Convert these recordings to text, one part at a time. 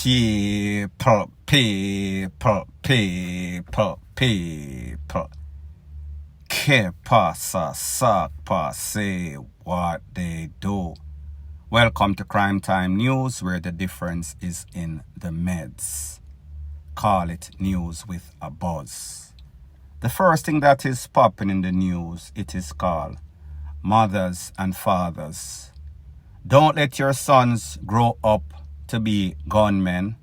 People. Que pasa, suck, say what they do. Welcome to Crime Time News, where the difference is in the meds. Call it news with a buzz. The first thing that is popping in the news, it is called mothers and fathers. Don't let your sons grow up to be gunmen.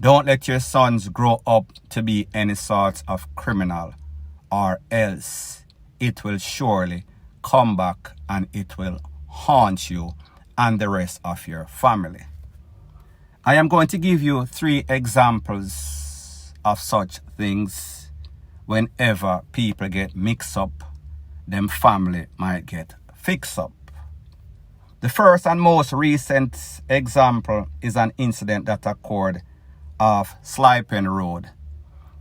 Don't let your sons grow up to be any sort of criminal, or else it will surely come back and it will haunt you and the rest of your family. I am going to give you 3 examples of such things. Whenever people get mixed up, them family might get fixed up. The first and most recent example is an incident that occurred off Slipen Road.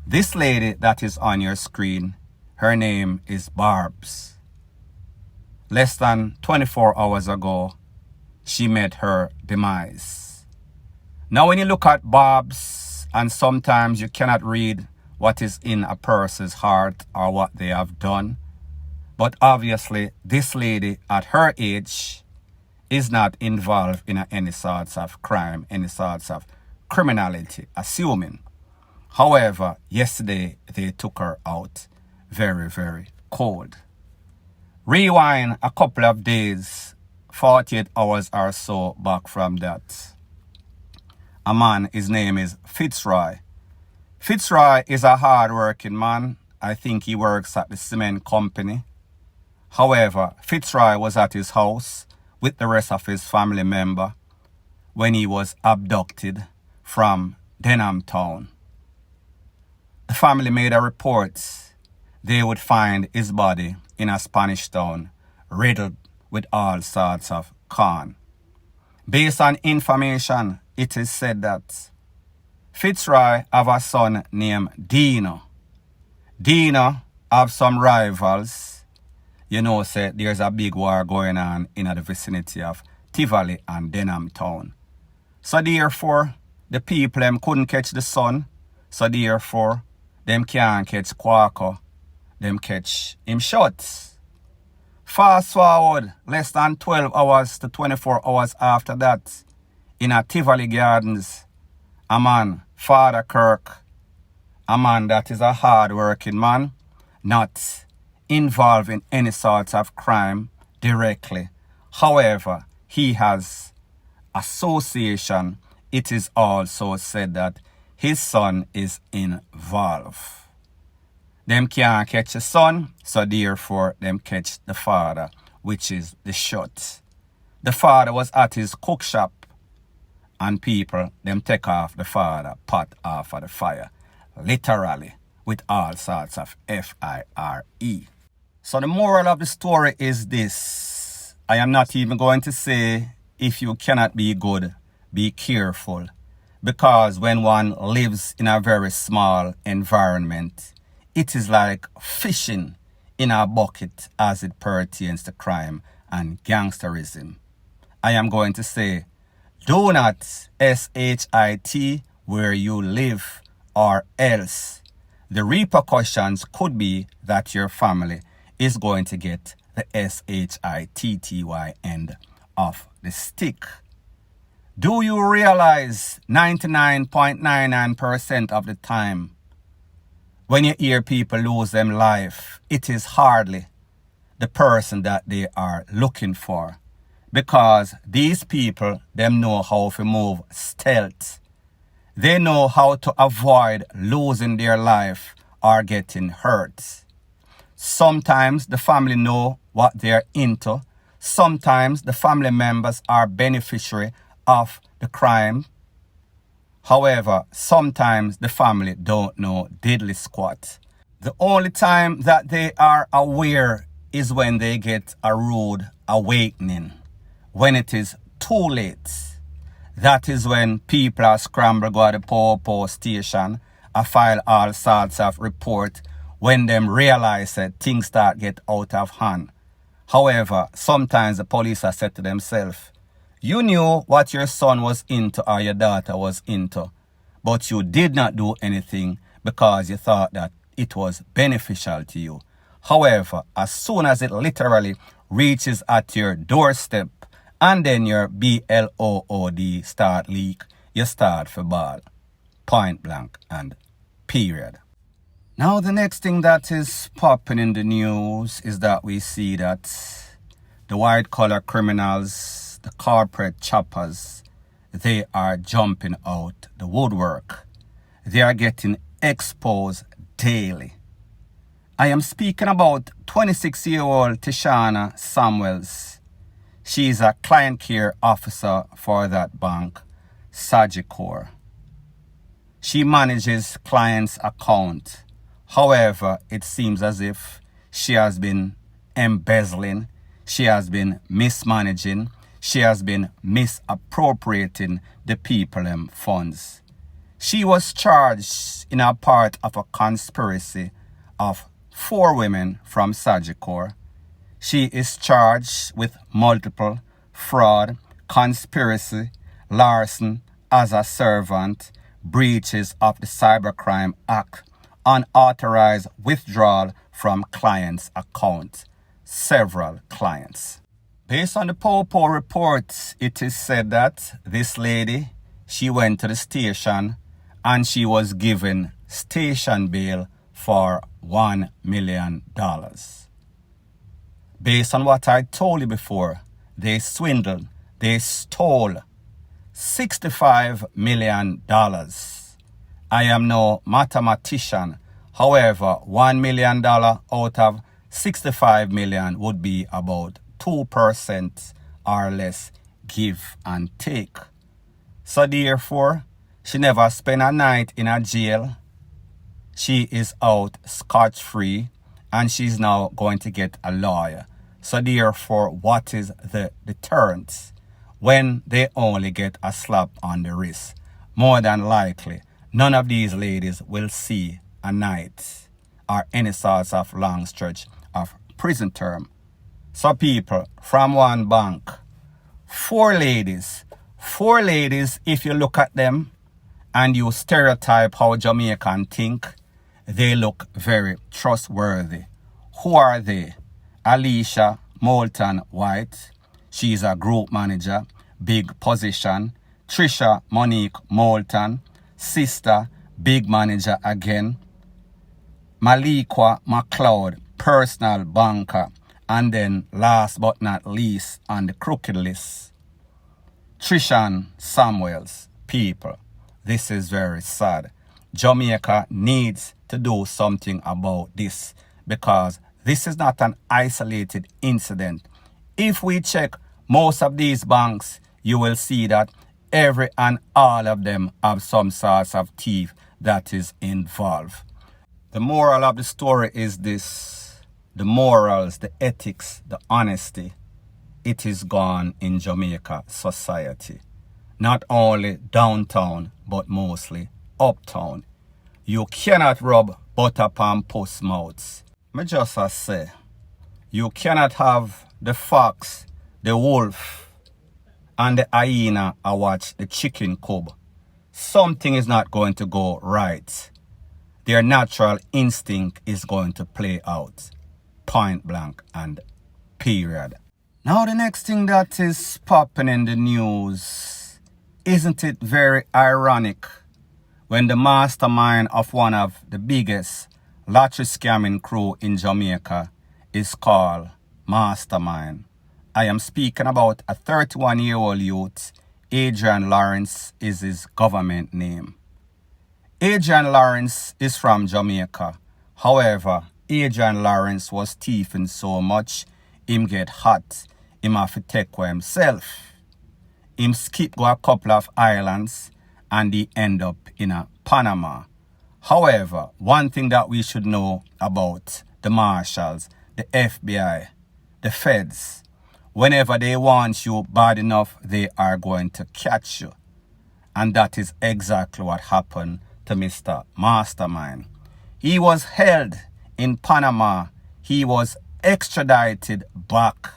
This lady that is on your screen, her name is BARBS. Less than 24 hours ago, she met her demise. Now when you look at BARBS, and sometimes you cannot read what is in a person's heart or what they have done, but obviously this lady at her age is not involved in any sorts of crime, any sorts of criminality, assuming. However, yesterday they took her out very, very cold. Rewind a couple of days, 48 hours or so back from that. A man, his name is FITZ. FITZ is a hard-working man. I think he works at the cement company. However, FITZ was at his house with the rest of his family member when he was abducted from Denham Town. The family made a report they would find his body in a Spanish town riddled with all sorts of con. Based on information, it is said that FITZ have a son named Dino. Dino have some rivals. You know, say there's a big war going on in the vicinity of Tivoli and Denham Town. So therefore, the people them couldn't catch the son. So therefore, them can't catch Quaco. Them catch him short. Fast forward, less than 12 hours to 24 hours after that, in a Tivoli Gardens, a man, Father Kirk, a man that is a hard-working man, not involved in any sort of crime directly. However, he has association. It is also said that his son is involved. Them can't catch the son, so therefore them catch the father, which is the shot. The father was at his cook shop, and people, them take off the father, pot off of the fire, literally, with all sorts of FIRE. So the moral of the story is this. I am not even going to say, if you cannot be good, be careful. Because when one lives in a very small environment, it is like fishing in a bucket as it pertains to crime and gangsterism. I am going to say, do not SHIT where you live, or else the repercussions could be that your family is going to get the SHITTY end of the stick. Do you realize 99.99% of the time when you hear people lose them life, it is hardly the person that they are looking for, because these people, them know how to move stealth. They know how to avoid losing their life or getting hurt. Sometimes the family know what they're into. Sometimes the family members are beneficiary of the crime. However, sometimes the family don't know diddly squat. The only time that they are aware is when they get a rude awakening. When it is too late, that is when people are scrambled go to the power station and file all sorts of report when them realize that things start get out of hand. However, sometimes the police are said to themselves, You knew what your son was into or your daughter was into, but you did not do anything because you thought that it was beneficial to you. However, as soon as it literally reaches at your doorstep and then your BLOOD start leak, you start for ball. Point blank and period. Now the next thing that is popping in the news is that we see that the white collar criminals, the corporate choppers, they are jumping out the woodwork. They are getting exposed daily. I am speaking about 26-year-old Tishana Samuels. She is a client care officer for that bank, Sagicor. She manages clients' account. However, it seems as if she has been embezzling, she has been mismanaging, she has been misappropriating the people funds. She was charged in a part of a conspiracy of 4 women from Sagicor. She is charged with multiple fraud, conspiracy, larceny as a servant, breaches of the Cybercrime Act, unauthorized withdrawal from clients' accounts, several clients. Based on the Popo report, it is said that this lady, she went to the station and she was given station bail for $1 million. Based on what I told you before, they swindled, they stole $65 million. I am no mathematician. However, $1 million out of 65 million would be about 2% or less give and take. So therefore, she never spent a night in a jail. She is out scot-free and she's now going to get a lawyer. So therefore, what is the deterrent when they only get a slap on the wrist? More than likely, none of these ladies will see a night or any sorts of long stretch of prison term. So people, from one bank, 4 ladies, if you look at them and you stereotype how Jamaican think, they look very trustworthy. Who are they? Alicia Moulton White, she's a group manager, big position. Trisha Monique Moulton, sister, big manager again. Malikwa McLeod, personal banker. And then last but not least on the crooked list, Trishan Samuels. People, this is very sad. Jamaica needs to do something about this because this is not an isolated incident. If we check most of these banks, you will see that every and all of them have some sorts of thief that is involved. The moral of the story is this. The morals, the ethics, the honesty, it is gone in Jamaica society. Not only downtown, but mostly uptown. You cannot rub butter upon puss mouths. Me just say, you cannot have the fox, the wolf, and the hyena watch the chicken cub. Something is not going to go right. Their natural instinct is going to play out. Point blank and period. Now the next thing that is popping in the news, isn't it very ironic when the mastermind of one of the biggest lottery scamming crew in Jamaica is called Mastermind. I am speaking about a 31-year-old youth. Adrian Lawrence is his government name. Adrian Lawrence is from Jamaica. However, Adrian Lawrence was thieving so much, him get hot, him have to take for himself. Him skip go a couple of islands and he end up in a Panama. However, one thing that we should know about the marshals, the FBI, the feds, whenever they want you bad enough, they are going to catch you. And that is exactly what happened to Mr. Mastermind. He was held in Panama. He was extradited back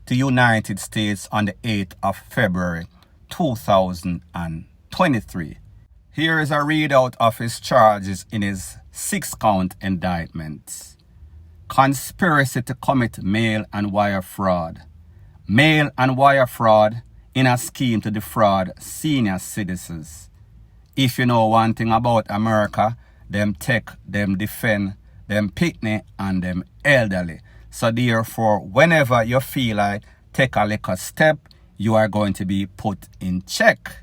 to United States on the 8th of February 2023. Here is a readout of his charges in his 6-count indictment. Conspiracy to commit mail and wire fraud. Mail and wire fraud in a scheme to defraud senior citizens. If you know one thing about America, them take, them defend, them picnic and them elderly. So therefore, whenever you feel like take a little step, you are going to be put in check.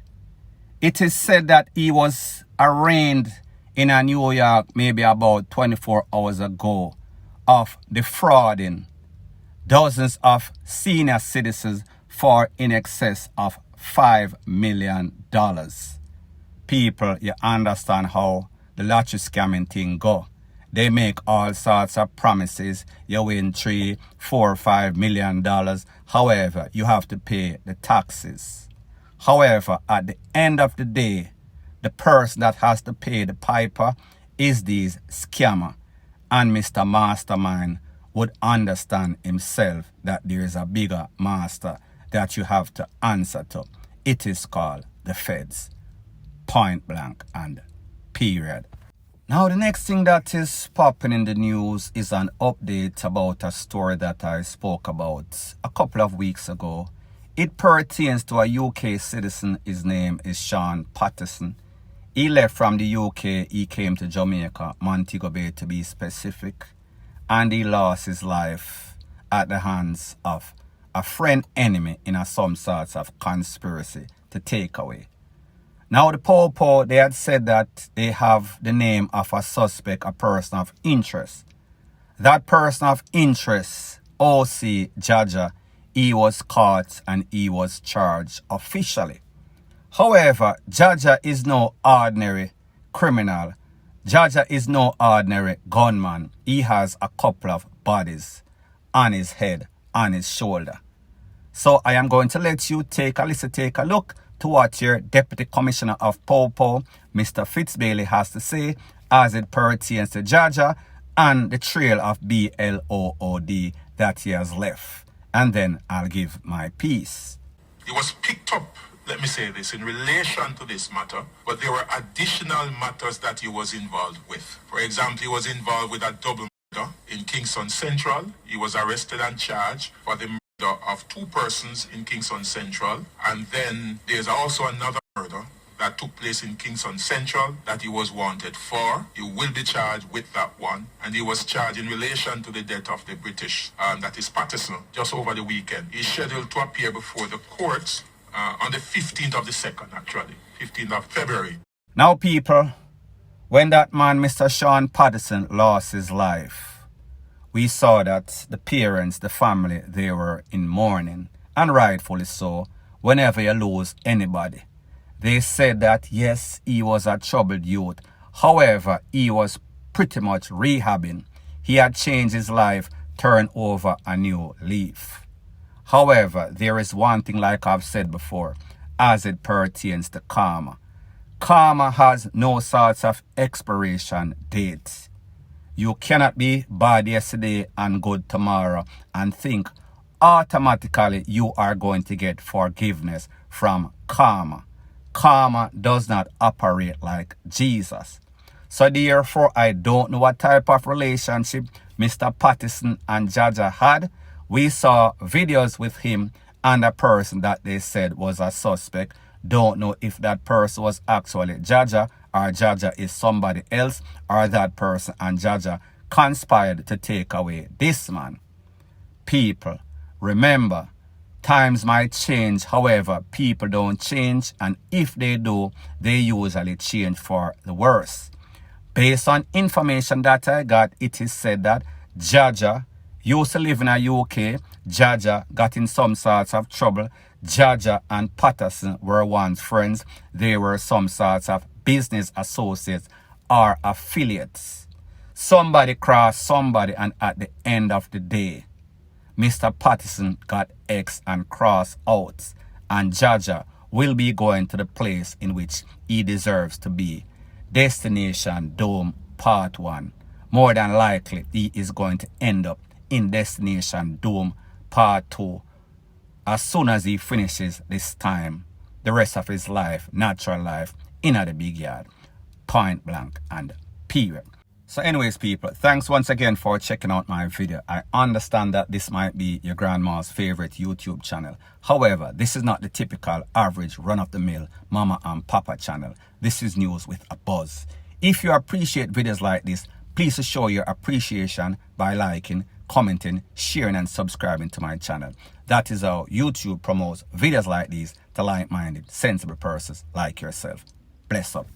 It is said that he was arraigned in New York maybe about 24 hours ago of defrauding dozens of senior citizens for in excess of $5 million. People, you understand how the lottery scamming thing go. They make all sorts of promises. You win $3, $4, $5 million. However, you have to pay the taxes. However, at the end of the day, the person that has to pay the piper is this scammer. And Mr. Mastermind would understand himself that there is a bigger master that you have to answer to. It is called the feds. Point blank and period. Now the next thing that is popping in the news is an update about a story that I spoke about a couple of weeks ago. It pertains to a UK citizen. His name is Sean Patterson. He left from the UK. He came to Jamaica, Montego Bay to be specific. And he lost his life at the hands of a friend enemy in some sorts of conspiracy to take away. Now the Popo, they had said that they have the name of a suspect, a person of interest. That person of interest, O.C. Jaja, he was caught and he was charged officially. However, Jaja is no ordinary criminal. Jaja is no ordinary gunman. He has a couple of bodies on his head, on his shoulder. So I am going to let you take a look to what your Deputy Commissioner of Popo, Mr. FITZ has to say as it pertains to Jaja and the trail of BLOOD that he has left. And then I'll give my piece. He was picked up, let me say this, in relation to this matter, but there were additional matters that he was involved with. For example, he was involved with a double murder in Kingston Central. He was arrested and charged for the murder of 2 persons in Kingston Central. And then there's also another murder that took place in Kingston Central that he was wanted for. He will be charged with that one. And he was charged in relation to the death of the British, that is Patterson, just over the weekend. He's scheduled to appear before the courts on the 15th of the 2nd, actually, 15th of February. Now, people, when that man, Mr. Sean Patterson, lost his life, we saw that the parents, the family, they were in mourning, and rightfully so. Whenever you lose anybody, they said that yes, he was a troubled youth. However, he was pretty much rehabbing. He had changed his life, turned over a new leaf. However, there is one thing, like I've said before, as it pertains to karma. Karma has no sorts of expiration dates. You cannot be bad yesterday and good tomorrow and think automatically you are going to get forgiveness from karma. Karma does not operate like Jesus. So therefore, I don't know what type of relationship Mr. Patterson and Jaja had. We saw videos with him and a person that they said was a suspect. Don't know if that person was actually Jaja or Jaja is somebody else, or that person and Jaja conspired to take away this man. People, remember, times might change. However, people don't change, and if they do, they usually change for the worse. Based on information that I got, it is said that Jaja used to live in a UK. Jaja got in some sorts of trouble. Jaja and Patterson were once friends. They were some sorts of business associates or affiliates. Somebody crossed somebody, and at the end of the day, Mr. Patterson got X and cross outs, and Jaja will be going to the place in which he deserves to be. Destination Doom Part 1. More than likely, he is going to end up in Destination Doom Part 2. as soon as he finishes this time, the rest of his life, natural life, in the big yard. Point blank and period. So anyways, people, thanks once again for checking out my video. I understand that this might be your grandma's favorite YouTube channel. However, this is not the typical average run-of-the-mill mama and papa channel. This is news with a buzz. If you appreciate videos like this, please show your appreciation by liking, commenting, sharing and subscribing to my channel. That is how YouTube promotes videos like these to like-minded, sensible persons like yourself. Bless up.